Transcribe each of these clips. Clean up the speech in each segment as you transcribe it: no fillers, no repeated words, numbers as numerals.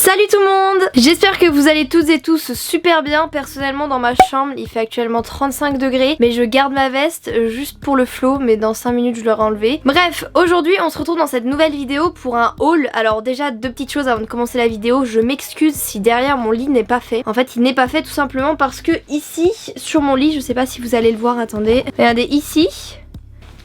Salut tout le monde! J'espère que vous allez toutes et tous super bien. Personnellement dans ma chambre il fait actuellement 35 degrés, mais je garde ma veste juste pour le flow, mais dans 5 minutes je l'aurai enlevé. Bref, aujourd'hui on se retrouve dans cette nouvelle vidéo pour un haul. Alors déjà deux petites choses avant de commencer la vidéo, je m'excuse si derrière mon lit n'est pas fait. En fait il n'est pas fait tout simplement parce que ici sur mon lit, je sais pas si vous allez le voir, attendez, regardez ici.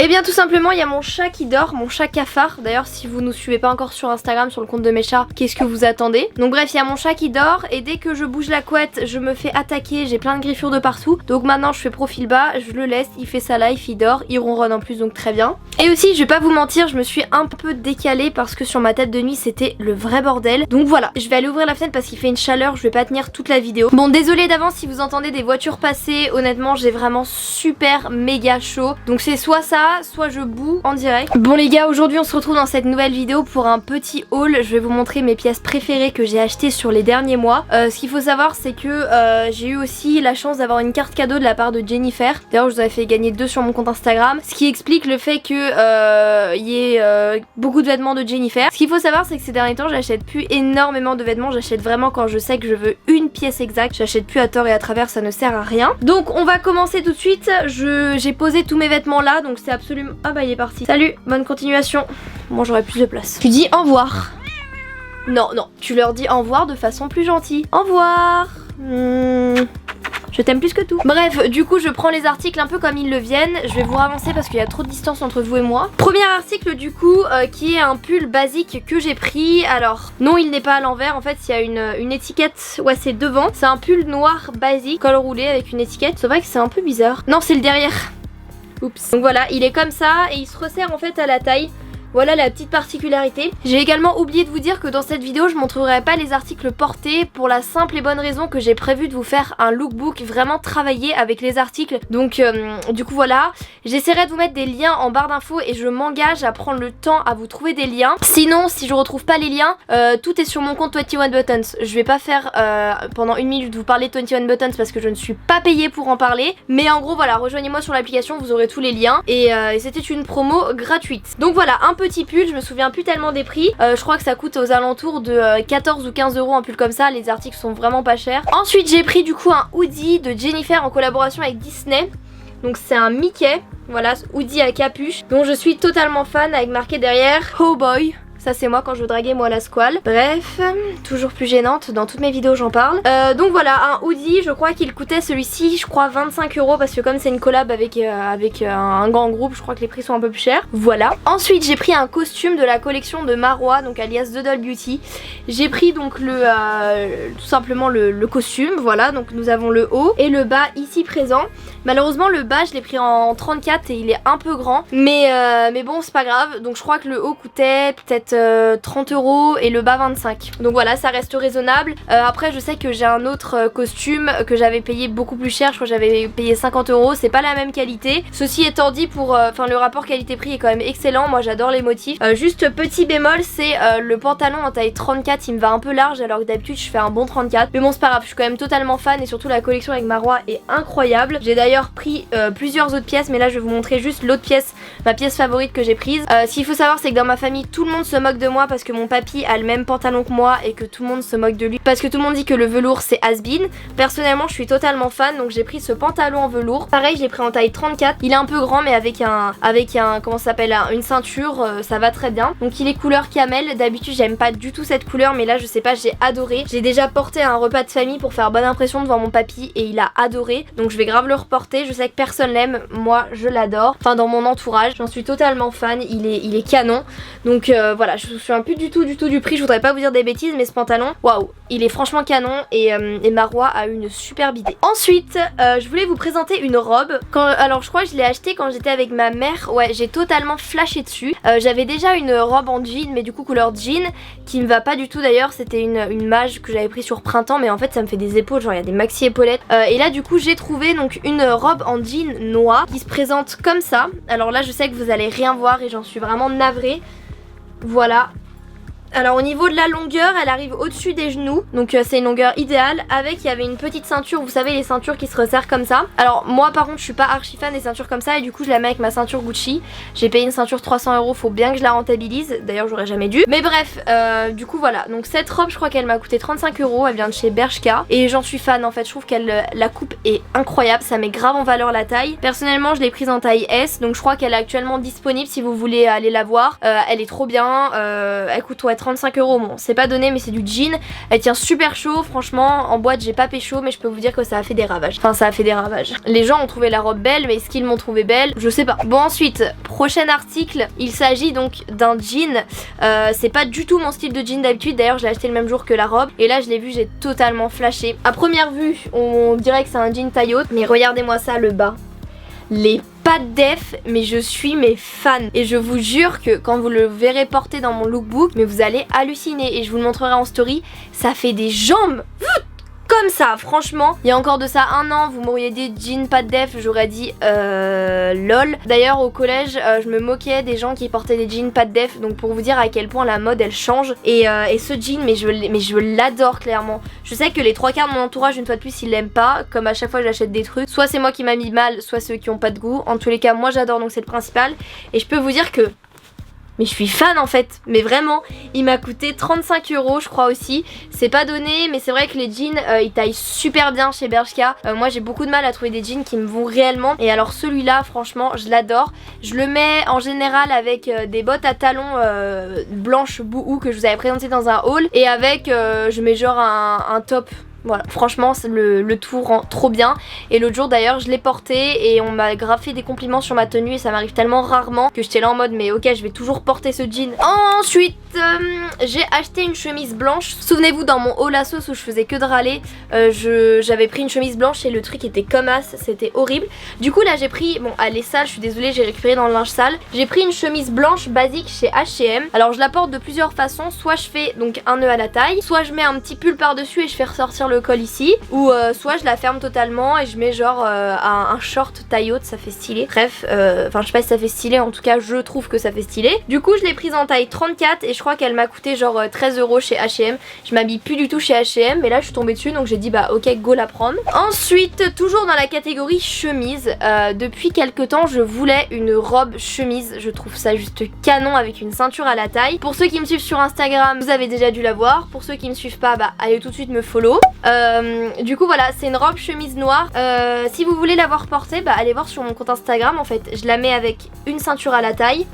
Et bien tout simplement il y a mon chat qui dort, mon chat cafard. D'ailleurs si vous nous suivez pas encore sur Instagram, sur le compte de mes chats, qu'est-ce que vous attendez? Donc bref, il y a mon chat qui dort et dès que je bouge la couette je me fais attaquer, j'ai plein de griffures de partout. Donc maintenant je fais profil bas, je le laisse, il fait sa life, il dort, il ronronne en plus donc très bien. Et aussi je vais pas vous mentir, je me suis un peu décalée parce que sur ma tête de nuit c'était le vrai bordel. Donc voilà, je vais aller ouvrir la fenêtre parce qu'il fait une chaleur, je vais pas tenir toute la vidéo. Bon désolé d'avance si vous entendez des voitures passer, honnêtement j'ai vraiment super méga chaud. Donc c'est soit ça, soit je boue en direct. Bon les gars, aujourd'hui on se retrouve dans cette nouvelle vidéo pour un petit haul. Je vais vous montrer mes pièces préférées que j'ai achetées sur les derniers mois. Ce qu'il faut savoir c'est que j'ai eu aussi la chance d'avoir une carte cadeau de la part de Jennifer. D'ailleurs je vous avais fait gagner 2 sur mon compte Instagram, ce qui explique le fait que y ait beaucoup de vêtements de Jennifer. Ce qu'il faut savoir c'est que ces derniers temps j'achète plus énormément de vêtements, j'achète vraiment quand je sais que je veux une pièce exacte. J'achète plus à tort et à travers, ça ne sert à rien. Donc on va commencer tout de suite. J'ai posé tous mes vêtements là, donc c'est absolument... Ah bah il est parti. Salut, bonne continuation. Bon j'aurai plus de place. Tu dis au revoir. Non, non, tu leur dis au revoir de façon plus gentille. Au revoir. Je t'aime plus que tout. Bref, du coup je prends les articles un peu comme ils le viennent. Je vais vous ravancer parce qu'il y a trop de distance entre vous et moi. Premier article du coup qui est un pull basique que j'ai pris. Alors non, il n'est pas à l'envers. En fait il y a une étiquette. Ouais, c'est devant. C'est un pull noir basique, col roulé avec une étiquette. C'est vrai que c'est un peu bizarre. Non, c'est le derrière. Oups. Donc voilà, il est comme ça et il se resserre en fait à la taille. Voilà la petite particularité. J'ai également oublié de vous dire que dans cette vidéo je montrerai pas les articles portés pour la simple et bonne raison que j'ai prévu de vous faire un lookbook vraiment travaillé avec les articles. Donc du coup voilà, j'essaierai de vous mettre des liens en barre d'infos et je m'engage à prendre le temps à vous trouver des liens. Sinon si je retrouve pas les liens, tout est sur mon compte 21 Buttons. Je vais pas faire pendant une minute vous parler de 21 Buttons parce que je ne suis pas payée pour en parler. Mais en gros voilà, rejoignez-moi sur l'application, vous aurez tous les liens. Et c'était une promo gratuite. Donc voilà, un petit pull, je me souviens plus tellement des prix. Je crois que ça coûte aux alentours de 14 ou 15 euros un pull comme ça. Les articles sont vraiment pas chers. Ensuite j'ai pris du coup un hoodie de Jennifer en collaboration avec Disney. Donc c'est un Mickey, voilà, hoodie à capuche dont je suis totalement fan, avec marqué derrière Oh boy. Ça c'est moi quand je veux draguer moi la squale. Bref, toujours plus gênante, dans toutes mes vidéos j'en parle. Donc voilà, un hoodie, je crois qu'il coûtait celui-ci, je crois 25 euros parce que comme c'est une collab avec un grand groupe, je crois que les prix sont un peu plus chers. Voilà. Ensuite j'ai pris un costume de la collection de Marwa, donc alias The Doll Beauty. J'ai pris donc tout simplement le costume, voilà, donc nous avons le haut et le bas ici présent. Malheureusement le bas je l'ai pris en 34 et il est un peu grand, mais bon c'est pas grave. Donc je crois que le haut coûtait peut-être 30 euros et le bas 25. Donc voilà, ça reste raisonnable. Après je sais que j'ai un autre costume que j'avais payé beaucoup plus cher, je crois que j'avais payé 50 euros, c'est pas la même qualité. Ceci étant dit, le rapport qualité-prix est quand même excellent, moi j'adore les motifs. Juste petit bémol, c'est le pantalon en taille 34, il me va un peu large alors que d'habitude je fais un bon 34. Mais bon c'est pas grave, je suis quand même totalement fan et surtout la collection avec Marwa est incroyable. J'ai d'ailleurs pris plusieurs autres pièces, mais là je vais vous montrer juste l'autre pièce, ma pièce favorite que j'ai prise. Ce qu'il faut savoir c'est que dans ma famille tout le monde se moque de moi parce que mon papy a le même pantalon que moi et que tout le monde se moque de lui parce que tout le monde dit que le velours c'est has-been. Personnellement je suis totalement fan, donc j'ai pris ce pantalon en velours. Pareil, je l'ai pris en taille 34. Il est un peu grand mais avec un comment ça s'appelle, une ceinture, ça va très bien. Donc il est couleur camel. D'habitude j'aime pas du tout cette couleur, mais là je sais pas, j'ai adoré. J'ai déjà porté à un repas de famille pour faire bonne impression devant mon papy et il a adoré. Donc je vais grave le reporter. Je sais que personne l'aime, moi je l'adore. Enfin dans mon entourage, j'en suis totalement fan. Il est canon. Donc voilà, je me souviens plus du tout du prix, je voudrais pas vous dire des bêtises, mais ce pantalon, waouh, il est franchement canon et Marwa a une superbe idée. Ensuite, je voulais vous présenter une robe. Alors je crois que je l'ai achetée quand j'étais avec ma mère, ouais, j'ai totalement flashé dessus. J'avais déjà une robe en jean, mais du coup couleur jean, qui me va pas du tout d'ailleurs, c'était une mage que j'avais pris sur printemps, mais en fait ça me fait des épaules, genre il y a des maxi épaulettes. Et là du coup j'ai trouvé donc une robe en jean noir qui se présente comme ça. Alors là je sais que vous allez rien voir et j'en suis vraiment navrée. Voilà, Alors au niveau de la longueur, elle arrive au-dessus des genoux, donc c'est une longueur idéale. Avec, il y avait une petite ceinture, vous savez les ceintures qui se resserrent comme ça. Alors moi par contre je suis pas archi fan des ceintures comme ça, et du coup je la mets avec ma ceinture Gucci. J'ai payé une ceinture 300 €, faut bien que je la rentabilise, d'ailleurs j'aurais jamais dû. Mais bref, du coup voilà, donc cette robe je crois qu'elle m'a coûté 35 €, elle vient de chez Bershka. Et j'en suis fan en fait, je trouve qu'elle la coupe est incroyable, ça met grave en valeur la taille. Personnellement je l'ai prise en taille S, donc je crois qu'elle est actuellement disponible si vous voulez aller la voir. Elle est trop bien, elle coûte 35 €, bon c'est pas donné mais c'est du jean. Elle tient super chaud, franchement en boîte j'ai pas pécho, mais je peux vous dire que ça a fait des ravages. Enfin ça a fait des ravages. Les gens ont trouvé la robe belle, mais est-ce qu'ils m'ont trouvé belle? Je sais pas. Bon ensuite, prochain article, il s'agit donc d'un jean. C'est pas du tout mon style de jean d'habitude, d'ailleurs je l'ai acheté le même jour que la robe. Et là je l'ai vu, j'ai totalement flashé. À première vue on dirait que c'est un jean taille haute, mais regardez-moi ça, le bas. Les pattes def, mais je suis fan. Et je vous jure que quand vous le verrez porter dans mon lookbook, mais vous allez halluciner. Et je vous le montrerai en story, ça fait des jambes comme ça, franchement. Il y a encore de ça un an, vous m'auriez dit jean pas de def, j'aurais dit lol. D'ailleurs au collège je me moquais des gens qui portaient des jeans pas de def, donc pour vous dire à quel point la mode elle change. Et ce jean, mais je l'adore clairement. Je sais que les 3/4 de mon entourage, une fois de plus, ils l'aiment pas. Comme à chaque fois j'achète des trucs, soit c'est moi qui m'a mis mal, soit ceux qui ont pas de goût. En tous les cas moi j'adore, donc c'est le principal. Et je peux vous dire que mais je suis fan en fait, mais vraiment, il m'a coûté 35 € je crois aussi. C'est pas donné, mais c'est vrai que les jeans ils taillent super bien chez Bershka. Moi j'ai beaucoup de mal à trouver des jeans qui me vont réellement. Et alors celui-là franchement je l'adore. Je le mets en général avec des bottes à talons blanches bouhou que je vous avais présenté dans un haul. Et avec je mets genre un top. Voilà, franchement le tout rend trop bien. Et l'autre jour d'ailleurs je l'ai porté et on m'a grave fait des compliments sur ma tenue. Et ça m'arrive tellement rarement que j'étais là en mode mais ok, je vais toujours porter ce jean. Ensuite j'ai acheté une chemise blanche. Souvenez-vous dans mon haul à sauce où je faisais que de râler, j'avais pris une chemise blanche et le truc était comme as, c'était horrible. Du coup là j'ai pris, bon elle est sale, je suis désolée, j'ai récupéré dans le linge sale. J'ai pris une chemise blanche basique chez H&M. Alors je la porte de plusieurs façons, soit je fais donc un nœud à la taille, soit je mets un petit pull par dessus et je fais ressortir le col ici, ou soit je la ferme totalement et je mets genre un short taille haute, ça fait stylé. Bref, enfin je sais pas si ça fait stylé, en tout cas je trouve que ça fait stylé. Du coup je l'ai prise en taille 34 et je crois qu'elle m'a coûté genre 13 € chez H&M. Je m'habille plus du tout chez H&M, mais là je suis tombée dessus donc j'ai dit bah ok go la prendre. Ensuite toujours dans la catégorie chemise, depuis quelques temps je voulais une robe chemise, je trouve ça juste canon avec une ceinture à la taille. Pour ceux qui me suivent sur Instagram vous avez déjà dû la voir, pour ceux qui me suivent pas bah allez tout de suite me follow. Du coup voilà, c'est une robe chemise noire. Si vous voulez la voir portée, bah allez voir sur mon compte Instagram. En fait je la mets avec une ceinture à la taille.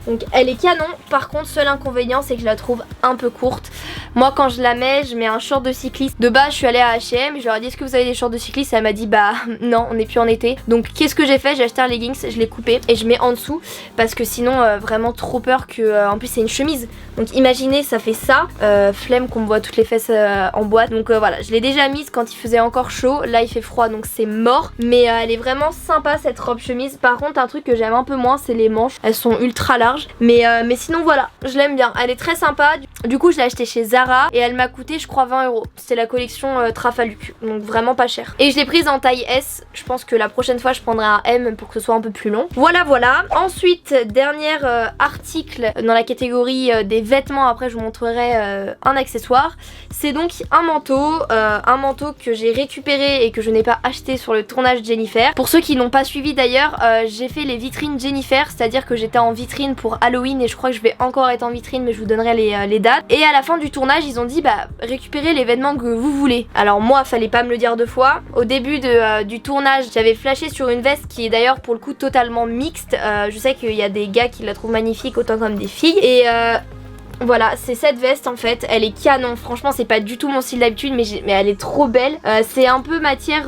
Donc elle est canon, par contre seul inconvénient c'est que je la trouve un peu courte. Moi quand je la mets, je mets un short de cycliste. De base je suis allée à H&M, je leur ai dit est-ce que vous avez des shorts de cycliste, elle m'a dit bah non on n'est plus en été. Donc qu'est-ce que j'ai fait, j'ai acheté un leggings, je l'ai coupé et je mets en dessous. Parce que sinon vraiment trop peur que, en plus c'est une chemise. Donc imaginez ça fait ça, flemme qu'on me voit toutes les fesses en boîte. Donc voilà, je l'ai déjà mise quand il faisait encore chaud, là il fait froid donc c'est mort. Mais elle est vraiment sympa cette robe chemise. Par contre un truc que j'aime un peu moins c'est les manches, elles sont ultra larges. Mais sinon voilà, je l'aime bien, elle est très sympa. Du coup je l'ai acheté chez Zara et elle m'a coûté je crois 20 €. C'était la collection Trafaluk, donc vraiment pas cher. Et je l'ai prise en taille S, je pense que la prochaine fois je prendrai un M pour que ce soit un peu plus long. Voilà. Ensuite dernier article dans la catégorie des vêtements, après je vous montrerai un accessoire. C'est donc un manteau que j'ai récupéré et que je n'ai pas acheté sur le tournage Jennifer. Pour ceux qui n'ont pas suivi d'ailleurs, j'ai fait les vitrines Jennifer, c'est-à-dire que j'étais en vitrine pour Halloween et je crois que je vais encore être en vitrine, mais je vous donnerai les dates. Et à la fin du tournage ils ont dit bah récupérez les vêtements que vous voulez. Alors moi fallait pas me le dire deux fois. Au début du tournage j'avais flashé sur une veste qui est d'ailleurs pour le coup totalement mixte. Je sais qu'il y a des gars qui la trouvent magnifique autant comme des filles. Et voilà, c'est cette veste en fait, elle est canon, franchement c'est pas du tout mon style d'habitude mais elle est trop belle. C'est un peu matière,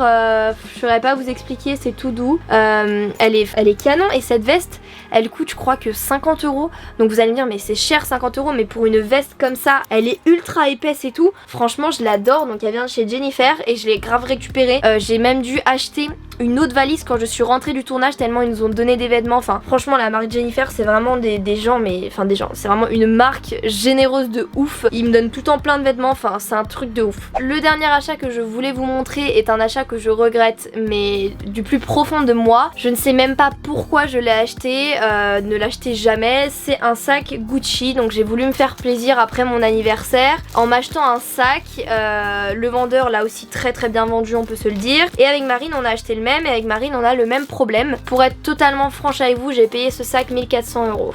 je saurais pas vous expliquer, c'est tout doux. Elle est canon et cette veste elle coûte je crois que 50 €. Donc vous allez me dire mais c'est cher 50 €, mais pour une veste comme ça, elle est ultra épaisse et tout. Franchement je l'adore, donc elle vient de chez Jennifer et je l'ai grave récupérée. J'ai même dû acheter une autre valise quand je suis rentrée du tournage tellement ils nous ont donné des vêtements. Enfin franchement la marque Jennifer c'est vraiment des gens, mais enfin des gens, c'est vraiment une marque généreuse de ouf. Ils me donnent tout le temps plein de vêtements, enfin c'est un truc de ouf. Le dernier achat que je voulais vous montrer est un achat que je regrette mais du plus profond de moi. Je ne sais même pas pourquoi je l'ai acheté, ne l'achetez jamais. C'est un sac Gucci, donc j'ai voulu me faire plaisir après mon anniversaire en m'achetant un sac. Le vendeur l'a aussi très bien vendu, on peut se le dire. Et avec Marine on a acheté le même et avec Marine on a le même problème. Pour être totalement franche avec vous, j'ai payé ce sac 1400 €.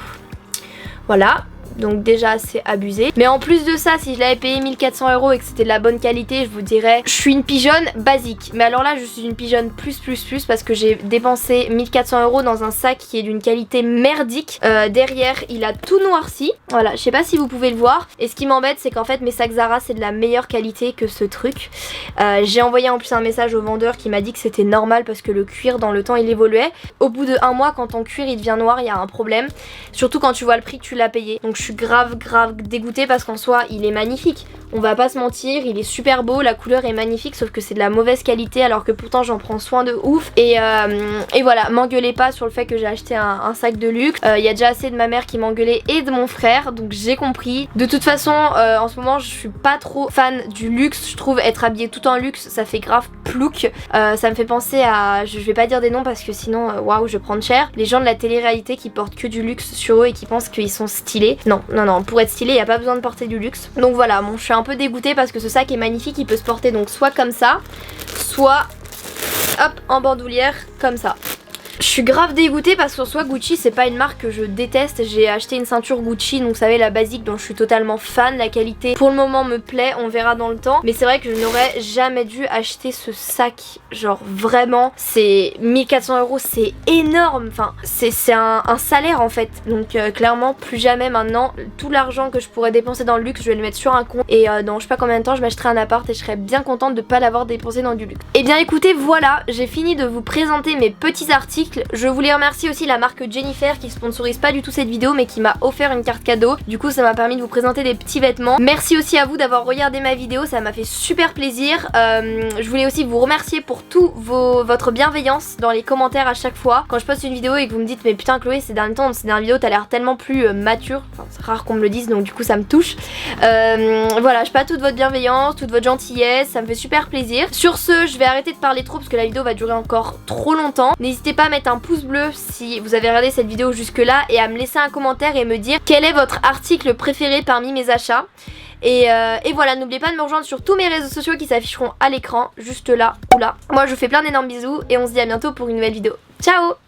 Voilà. Donc déjà c'est abusé. Mais en plus de ça, si je l'avais payé 1400 € et que c'était de la bonne qualité, je vous dirais je suis une pigeonne basique. Mais alors là je suis une pigeonne plus parce que j'ai dépensé 1400 € dans un sac qui est d'une qualité merdique. Derrière il a tout noirci. Voilà, je sais pas si vous pouvez le voir. Et ce qui m'embête c'est qu'en fait mes sacs Zara c'est de la meilleure qualité que ce truc. J'ai envoyé en plus un message au vendeur qui m'a dit que c'était normal parce que le cuir dans le temps il évoluait. Au bout de 1 mois quand ton cuir il devient noir il y a un problème. Surtout quand tu vois le prix que tu l'as payé. Donc je suis grave dégoûtée parce qu'en soi il est magnifique. On va pas se mentir, il est super beau, la couleur est magnifique sauf que c'est de la mauvaise qualité alors que pourtant j'en prends soin de ouf. Et voilà, m'engueulez pas sur le fait que j'ai acheté un sac de luxe. Il y a déjà assez de ma mère qui m'engueulait et de mon frère, donc j'ai compris. De toute façon en ce moment je suis pas trop fan du luxe. Je trouve être habillée tout en luxe ça fait grave plouc. Ça me fait penser à, je vais pas dire des noms parce que sinon waouh je vais prendre cher. Les gens de la télé-réalité qui portent que du luxe sur eux et qui pensent qu'ils sont stylés. Non, pour être stylé, il n'y a pas besoin de porter du luxe. Donc voilà, bon, je suis un peu dégoûtée parce que ce sac est magnifique, il peut se porter donc soit comme ça, soit hop, en bandoulière, comme ça. Je suis grave dégoûtée parce qu'en soi Gucci c'est pas une marque que je déteste. J'ai acheté une ceinture Gucci, donc vous savez la basique dont je suis totalement fan. La qualité pour le moment me plaît, on verra dans le temps. Mais c'est vrai que je n'aurais jamais dû acheter ce sac. Genre vraiment, c'est 1400 €, c'est énorme. Enfin c'est un salaire en fait. Donc clairement plus jamais maintenant. Tout l'argent que je pourrais dépenser dans le luxe je vais le mettre sur un compte. Et dans je sais pas combien de temps je m'achèterai un appart et je serais bien contente de pas l'avoir dépensé dans du luxe. Et bien écoutez voilà, j'ai fini de vous présenter mes petits articles. Je voulais remercier aussi la marque Jennifer qui sponsorise pas du tout cette vidéo mais qui m'a offert une carte cadeau. Du coup ça m'a permis de vous présenter des petits vêtements. Merci aussi à vous d'avoir regardé ma vidéo, ça m'a fait super plaisir. Je voulais aussi vous remercier pour votre bienveillance dans les commentaires à chaque fois. Quand je poste une vidéo et que vous me dites mais putain Chloé ces derniers temps, ces dernières vidéos t'as l'air tellement plus mature. Enfin, c'est rare qu'on me le dise donc du coup ça me touche. Voilà, je pas toute votre bienveillance, toute votre gentillesse, ça me fait super plaisir. Sur ce, je vais arrêter de parler trop parce que la vidéo va durer encore trop longtemps. N'hésitez pas à mettre un pouce bleu si vous avez regardé cette vidéo jusque là et à me laisser un commentaire et me dire quel est votre article préféré parmi mes achats. Et voilà, n'oubliez pas de me rejoindre sur tous mes réseaux sociaux qui s'afficheront à l'écran, juste là ou là. Moi je vous fais plein d'énormes bisous et on se dit à bientôt pour une nouvelle vidéo. Ciao!